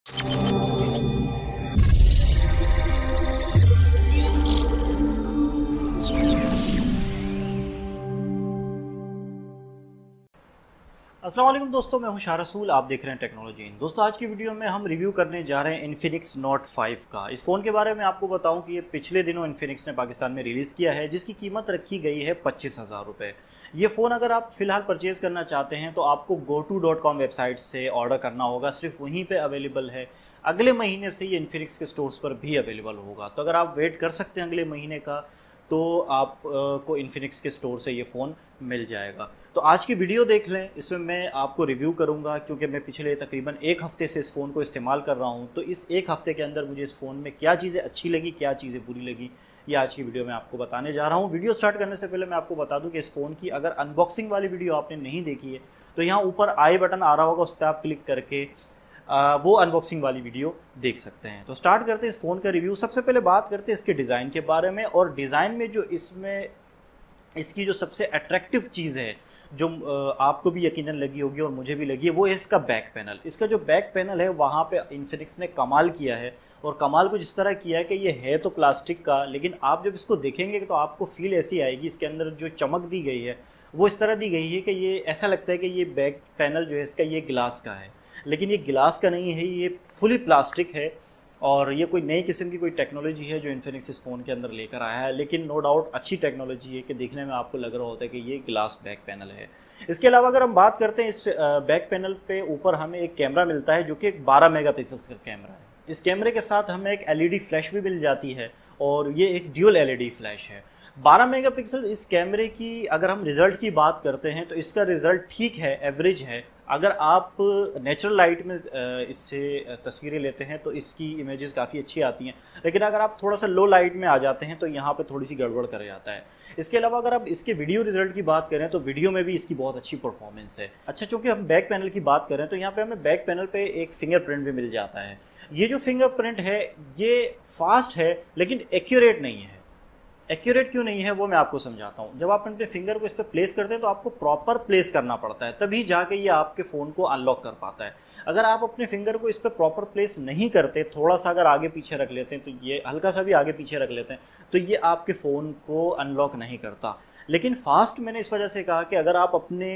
अस्सलाम वालेकुम दोस्तों, मैं हूं शाह रसूल। आप देख रहे हैं टेक्नोलॉजी इन। दोस्तों, आज की वीडियो में हम रिव्यू करने जा रहे हैं इन्फिनिक्स नोट 5 का। इस फ़ोन के बारे में आपको बताऊं कि ये पिछले दिनों इन्फिनिक्स ने पाकिस्तान में रिलीज़ किया है, जिसकी कीमत रखी गई है 25,000 रुपये। ये फ़ोन अगर आप फ़िलहाल परचेज़ करना चाहते हैं तो आपको GoTo.com वेबसाइट से ऑर्डर करना होगा, सिर्फ वहीं पर अवेलेबल है। अगले महीने से ये इन्फिनिक्स के स्टोर्स पर भी अवेलेबल होगा, तो अगर आप वेट कर सकते हैं अगले महीने का तो आप को इन्फिनिक्स के स्टोर से ये फ़ोन मिल जाएगा। तो आज की वीडियो देख लें, इसमें मैं आपको रिव्यू करूंगा क्योंकि मैं पिछले तकरीबन एक हफ़्ते से इस फ़ोन को इस्तेमाल कर रहा हूं। तो इस एक हफ़्ते के अंदर मुझे इस फ़ोन में क्या चीज़ें अच्छी लगी, क्या चीज़ें बुरी लगी, ये आज की वीडियो में आपको बताने जा रहा हूं। वीडियो स्टार्ट करने से पहले मैं आपको बता दूं कि इस फ़ोन की अगर अनबॉक्सिंग वाली वीडियो आपने नहीं देखी है तो यहाँ ऊपर आई बटन आ रहा होगा, उस पर आप क्लिक करके वो अनबॉक्सिंग वाली वीडियो देख सकते हैं। तो स्टार्ट करते हैं इस फ़ोन का रिव्यू। सबसे पहले बात करते हैं इसके डिज़ाइन के बारे में। और डिज़ाइन में जो इसमें इसकी जो सबसे अट्रैक्टिव चीज़ है, जो आपको भी यकीनन लगी होगी और मुझे भी लगी है, वो है इसका बैक पैनल। इसका जो बैक पैनल है वहाँ पे इन्फिनिक्स ने कमाल किया है। और कमाल कुछ इस तरह किया है कि ये है तो प्लास्टिक का, लेकिन आप जब इसको देखेंगे तो आपको फील ऐसी आएगी, इसके अंदर जो चमक दी गई है वो इस तरह दी गई है कि ये ऐसा लगता है कि ये बैक पैनल जो है इसका ये ग्लास का है, लेकिन ये गिलास का नहीं है, ये फुली प्लास्टिक है। और ये कोई नई किस्म की कोई टेक्नोलॉजी है जो इन्फिनिक्स इस फ़ोन के अंदर लेकर आया है, लेकिन नो डाउट अच्छी टेक्नोलॉजी है कि देखने में आपको लग रहा होता है कि ये ग्लास बैक पैनल है। इसके अलावा अगर हम बात करते हैं, इस बैक पैनल पे ऊपर हमें एक कैमरा मिलता है जो कि एक 12 मेगापिक्सल का कैमरा है। इस कैमरे के साथ हमें एक एलईडी फ्लैश भी मिल जाती है और ये एक ड्यूल एलईडी फ्लैश है। 12 मेगापिक्सल इस कैमरे की अगर हम रिज़ल्ट की बात करते हैं तो इसका रिज़ल्ट ठीक है, एवरेज है। अगर आप नेचुरल लाइट में इससे तस्वीरें लेते हैं तो इसकी इमेजेस काफ़ी अच्छी आती हैं, लेकिन अगर आप थोड़ा सा लो लाइट में आ जाते हैं तो यहाँ पे थोड़ी सी गड़बड़ कर जाता है। इसके अलावा अगर आप इसके वीडियो रिजल्ट की बात करें तो वीडियो में भी इसकी बहुत अच्छी परफॉर्मेंस है। अच्छा, चूँकि हम बैक पैनल की बात करें तो यहाँ पे हमें बैक पैनल पे एक फिंगरप्रिंट भी मिल जाता है। ये जो फिंगरप्रिंट है ये फास्ट है लेकिन एक्यूरेट नहीं है। एक्यूरेट क्यों नहीं है वो मैं आपको समझाता हूँ। जब आप अपने फिंगर को इस पर प्लेस करते हैं तो आपको प्रॉपर प्लेस करना पड़ता है, तभी जाके ये आपके फ़ोन को अनलॉक कर पाता है। अगर आप अपने फिंगर को इस पर प्रॉपर प्लेस नहीं करते, थोड़ा सा अगर आगे पीछे रख लेते हैं, तो ये हल्का सा भी आगे पीछे रख लेते हैं तो ये आपके फ़ोन को अनलॉक नहीं करता। लेकिन फास्ट मैंने इस वजह से कहा कि अगर आप अपने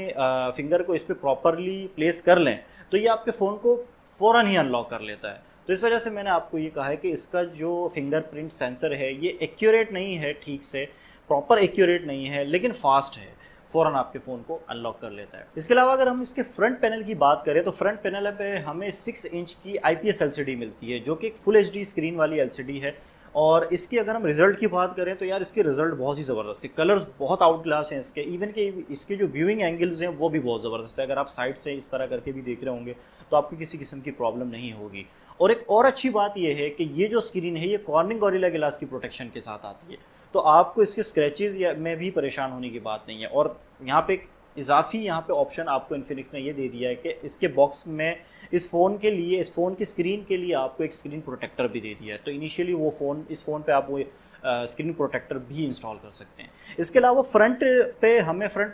फिंगर को इस पर प्रॉपरली प्लेस कर लें तो ये आपके फ़ोन को फ़ौरन ही अनलॉक कर लेता है। तो इस वजह से मैंने आपको ये कहा है कि इसका जो फिंगरप्रिंट सेंसर है ये एक्यूरेट नहीं है, ठीक से प्रॉपर एक्यूरेट नहीं है, लेकिन फास्ट है, फ़ौरन आपके फ़ोन को अनलॉक कर लेता है। इसके अलावा अगर हम इसके फ्रंट पैनल की बात करें तो फ्रंट पैनल पे हमें 6 इंच की IPS LCD मिलती है जो कि एक फुल HD स्क्रीन वाली LCD है। और इसकी अगर हम रिज़ल्ट की बात करें तो यार इसके रिज़ल्ट बहुत ही ज़बरदस्त है। कलर्स बहुत आउट क्लास हैं इसके, इवन कि इसके जो व्यूइंग एंगल्स हैं वो भी बहुत ज़बरदस्त है। अगर आप साइड से इस तरह करके भी देख रहे होंगे तो आपको किसी किस्म की प्रॉब्लम नहीं होगी। और एक और अच्छी बात यह है कि ये जो स्क्रीन है ये कॉर्निंग गोरिल्ला ग्लास की प्रोटेक्शन के साथ आती है, तो आपको इसके स्क्रैचेस में भी परेशान होने की बात नहीं है। और यहाँ पे एक इजाफी यहाँ पे ऑप्शन आपको इन्फिनिक्स ने ये दे दिया है कि इसके बॉक्स में इस फ़ोन के लिए, इस फ़ोन की स्क्रीन के लिए आपको एक स्क्रीन प्रोटेक्टर भी दे दिया है। तो इनिशियली वो फ़ोन, इस फ़ोन पे आप वो स्क्रीन प्रोटेक्टर भी इंस्टॉल कर सकते हैं। इसके अलावा फ्रंट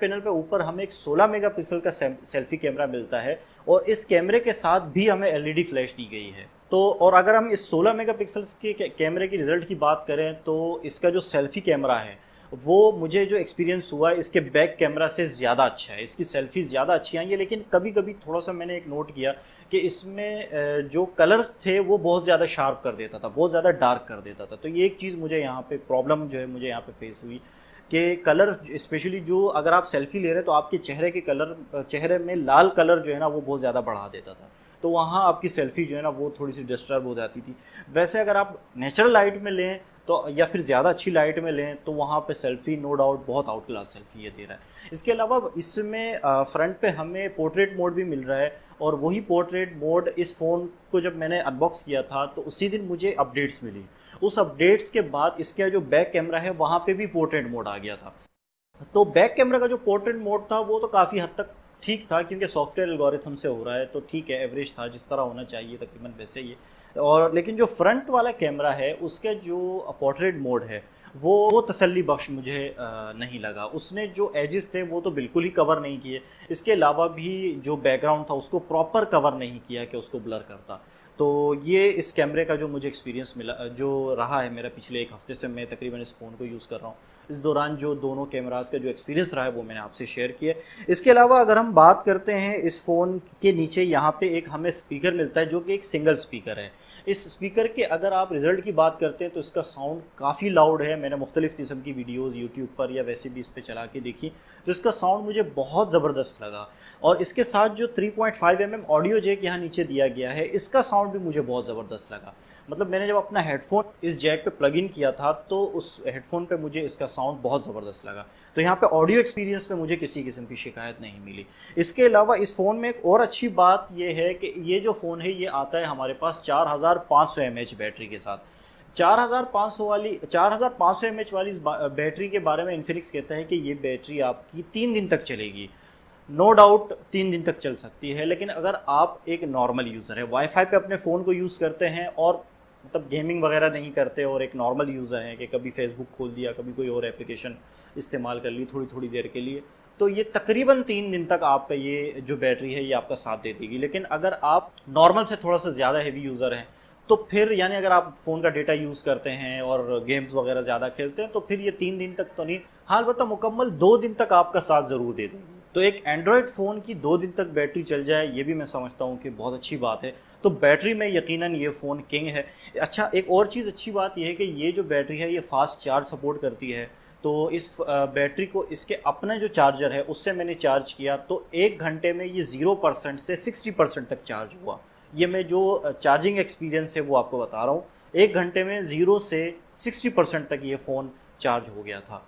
पैनल पे ऊपर हमें एक 16 मेगापिक्सल का सेल्फी कैमरा मिलता है और इस कैमरे के साथ भी हमें एलईडी फ्लैश दी गई है। तो और अगर हम इस 16 मेगापिक्सल्स के कैमरे की रिज़ल्ट की बात करें तो इसका जो सेल्फी कैमरा है वो मुझे जो एक्सपीरियंस हुआ है इसके बैक कैमरा से ज़्यादा अच्छा है। इसकी सेल्फी ज़्यादा अच्छी आई है, लेकिन कभी कभी थोड़ा सा मैंने एक नोट किया कि इसमें जो कलर्स थे वो बहुत ज़्यादा शार्प कर देता था, बहुत ज़्यादा डार्क कर देता था। तो ये एक चीज़ मुझे यहाँ पे प्रॉब्लम जो है मुझे यहाँ पे फेस हुई कि कलर, स्पेशली जो अगर आप सेल्फी ले रहे हैं तो आपके चेहरे के कलर, चेहरे में लाल कलर जो है ना वो बहुत ज़्यादा बढ़ा देता था, तो वहाँ आपकी सेल्फी जो है ना वो थोड़ी सी डिस्टर्ब हो जाती थी। वैसे अगर आप नेचुरल लाइट में लें तो या फिर ज़्यादा अच्छी लाइट में लें तो वहाँ पे सेल्फी नो डाउट बहुत आउट क्लास सेल्फी ये दे रहा है। इसके अलावा इसमें फ्रंट पे हमें पोर्ट्रेट मोड भी मिल रहा है और वही पोर्ट्रेट मोड इस फ़ोन को जब मैंने अनबॉक्स किया था तो उसी दिन मुझे अपडेट्स मिली। उस अपडेट्स के बाद इसका जो बैक कैमरा है वहाँ पे भी पोर्ट्रेट मोड आ गया था। तो बैक कैमरा का जो पोर्ट्रेट मोड था वो तो काफ़ी हद तक ठीक था, क्योंकि सॉफ्टवेयर एल्गोरिथम से हो रहा है तो ठीक है, एवरेज था, जिस तरह होना चाहिए तकरीबन वैसे ही है। और लेकिन जो फ्रंट वाला कैमरा है उसका जो पोर्ट्रेट मोड है वो तसल्ली बख्श मुझे नहीं लगा। उसने जो एजेस थे वो तो बिल्कुल ही कवर नहीं किए, इसके अलावा भी जो बैकग्राउंड था उसको प्रॉपर कवर नहीं किया कि उसको ब्लर करता। तो ये इस कैमरे का जो मुझे एक्सपीरियंस मिला, जो रहा है मेरा पिछले एक हफ्ते से मैं तकरीबन इस फ़ोन को यूज़ कर रहा हूँ, इस दौरान जो दोनों कैमरास का जो एक्सपीरियंस रहा है वो मैंने आपसे शेयर किया। इसके अलावा अगर हम बात करते हैं, इस फ़ोन के नीचे यहाँ पे एक हमें स्पीकर मिलता है जो कि एक सिंगल स्पीकर है। इस स्पीकर के अगर आप रिज़ल्ट की बात करते हैं तो इसका साउंड काफ़ी लाउड है। मैंने मुख्तलिफ़ किस्म की वीडियोज़ यूट्यूब पर या वैसे भी इस पर चला के देखी, तो इसका साउंड मुझे बहुत ज़बरदस्त लगा। और इसके साथ जो 3.5 mm ऑडियो जैक यहाँ नीचे दिया गया है, इसका साउंड भी मुझे बहुत ज़बरदस्त लगा। मतलब मैंने जब अपना हेडफोन इस जैक पे प्लग इन किया था तो उस हेडफोन पे मुझे इसका साउंड बहुत ज़बरदस्त लगा। तो यहाँ पे ऑडियो एक्सपीरियंस में मुझे किसी किस्म की शिकायत नहीं मिली। इसके अलावा इस फ़ोन में एक और अच्छी बात ये है कि ये जो फ़ोन है ये आता है हमारे पास 4500 mAh बैटरी के साथ। 4500 mAh वाली इस बैटरी के बारे में इन्फिनिक्स कहता है कि ये बैटरी आपकी 3 दिन तक चलेगी। नो डाउट 3 दिन तक चल सकती है, लेकिन अगर आप एक नॉर्मल यूज़र है, वाईफाई पे अपने फ़ोन को यूज़ करते हैं और मतलब गेमिंग वगैरह नहीं करते और एक नॉर्मल यूज़र है कि कभी फेसबुक खोल दिया, कभी कोई और एप्लीकेशन इस्तेमाल कर ली थोड़ी थोड़ी देर के लिए, तो ये तकरीबन 3 दिन तक आपका ये जो बैटरी है ये आपका साथ दे देगी। लेकिन अगर आप नॉर्मल से थोड़ा सा ज़्यादा हैवी यूज़र हैं तो फिर यानी अगर आप फ़ोन का डेटा यूज़ करते हैं और गेम्स वगैरह ज़्यादा खेलते हैं तो फिर ये 3 दिन तक तो नहीं, हाँ अलबत्ता मुकम्मल 2 दिन तक आपका साथ ज़रूर दे देगी। तो एक एंड्रॉयड फ़ोन की 2 दिन तक बैटरी चल जाए ये भी मैं समझता हूँ कि बहुत अच्छी बात है। तो बैटरी में यकीनन ये फ़ोन किंग है। अच्छा, एक और चीज़ अच्छी बात यह है कि ये जो बैटरी है ये फास्ट चार्ज सपोर्ट करती है। तो इस बैटरी को इसके अपना जो चार्जर है उससे मैंने चार्ज किया तो 1 घंटे में ये 0% से 60% तक चार्ज हुआ। ये मैं जो चार्जिंग एक्सपीरियंस है वो आपको बता रहा हूँ। 1 घंटे में 0 से 60% तक ये फ़ोन चार्ज हो गया था।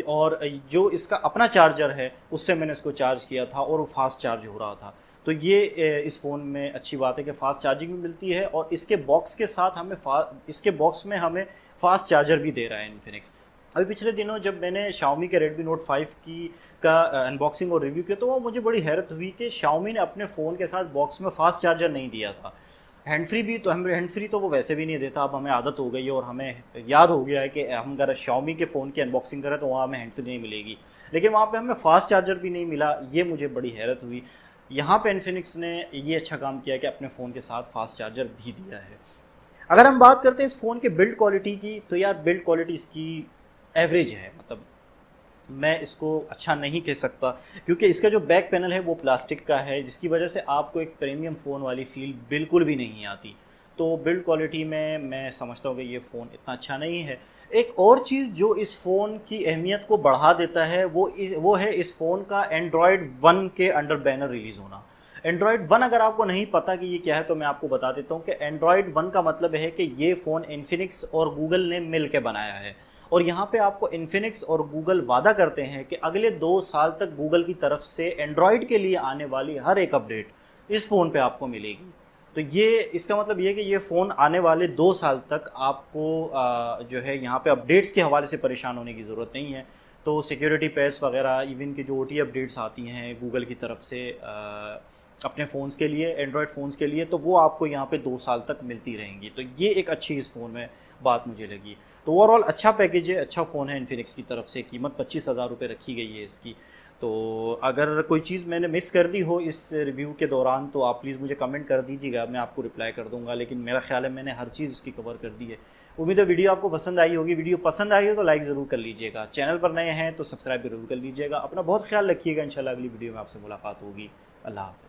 और जो इसका अपना चार्जर है उससे मैंने इसको चार्ज किया था और वो फास्ट चार्ज हो रहा था। तो ये इस फ़ोन में अच्छी बात है कि फ़ास्ट चार्जिंग भी मिलती है और इसके बॉक्स के साथ हमें इसके बॉक्स में हमें फ़ास्ट चार्जर भी दे रहा है इन्फिनिक्स। अभी पिछले दिनों जब मैंने Xiaomi के Redmi Note 5 की का अनबॉक्सिंग और रिव्यू किया तो वो मुझे बड़ी हैरत हुई कि Xiaomi ने अपने फ़ोन के साथ बॉक्स में फ़ास्ट चार्जर नहीं दिया था। हैंड फ्री भी तो हमें हैंड फ्री तो वो वैसे भी नहीं देता, अब हमें आदत हो गई है और हमें याद हो गया है कि हम अगर Xiaomi के फ़ोन की अनबॉक्सिंग करें तो वहाँ हमें हैंड फ्री नहीं मिलेगी, लेकिन वहाँ पे हमें फ़ास्ट चार्जर भी नहीं मिला। ये मुझे बड़ी हैरत हुई। यहाँ पे इन्फिनिक्स ने ये अच्छा काम किया कि अपने फ़ोन के साथ फास्ट चार्जर भी दिया है। अगर हम बात करते हैं इस फ़ोन के बिल्ड क्वालिटी की तो यार बिल्ड क्वालिटी इसकी एवरेज है। मतलब मैं इसको अच्छा नहीं कह सकता क्योंकि इसका जो बैक पैनल है वो प्लास्टिक का है जिसकी वजह से आपको एक प्रीमियम फ़ोन वाली फील बिल्कुल भी नहीं आती। तो बिल्ड क्वालिटी में मैं समझता हूँ कि ये फ़ोन इतना अच्छा नहीं है। एक और चीज़ जो इस फ़ोन की अहमियत को बढ़ा देता है वो है इस फ़ोन का एंड्रॉयड 1 के अंडर बैनर रिलीज़ होना। एंड्रॉयड 1 अगर आपको नहीं पता कि ये क्या है तो मैं आपको बता देता हूँ कि एंड्रॉयड 1 का मतलब है कि ये फ़ोन इन्फिनिक्स और गूगल ने मिल के बनाया है। और यहाँ पे आपको इन्फिनिक्स और गूगल वादा करते हैं कि अगले 2 साल तक गूगल की तरफ से एंड्रॉयड के लिए आने वाली हर एक अपडेट इस फ़ोन पे आपको मिलेगी। तो ये इसका मतलब ये कि ये फ़ोन आने वाले 2 साल तक आपको जो है यहाँ पे अपडेट्स के हवाले से परेशान होने की ज़रूरत नहीं है। तो सिक्योरिटी पैच वगैरह इवन की जो OT अपडेट्स आती हैं गूगल की तरफ से अपने फ़ोन्स के लिए, एंड्रॉयड फ़ोन्स के लिए, तो वो आपको यहाँ पे 2 साल तक मिलती रहेंगी। तो ये एक अच्छी इस फ़ोन में बात मुझे लगी। तो ओवरऑल अच्छा पैकेज है, अच्छा फ़ोन है इन्फिनिक्स की तरफ से। कीमत 25,000 रुपये रखी गई है इसकी। तो अगर कोई चीज़ मैंने मिस कर दी हो इस रिव्यू के दौरान तो आप प्लीज़ मुझे कमेंट कर दीजिएगा, मैं आपको रिप्लाई कर दूंगा। लेकिन मेरा ख्याल है मैंने हर चीज़ इसकी कवर कर दी है। उम्मीद है वीडियो आपको पसंद आई होगी। वीडियो पसंद आई हो तो लाइक ज़रूर कर लीजिएगा। चैनल पर नए हैं तो सब्सक्राइब जरूर कर लीजिएगा। अपना बहुत ख्याल रखिएगा। इंशाल्लाह अगली वीडियो में आपसे मुलाकात होगी। अल्लाह हाफ़िज़।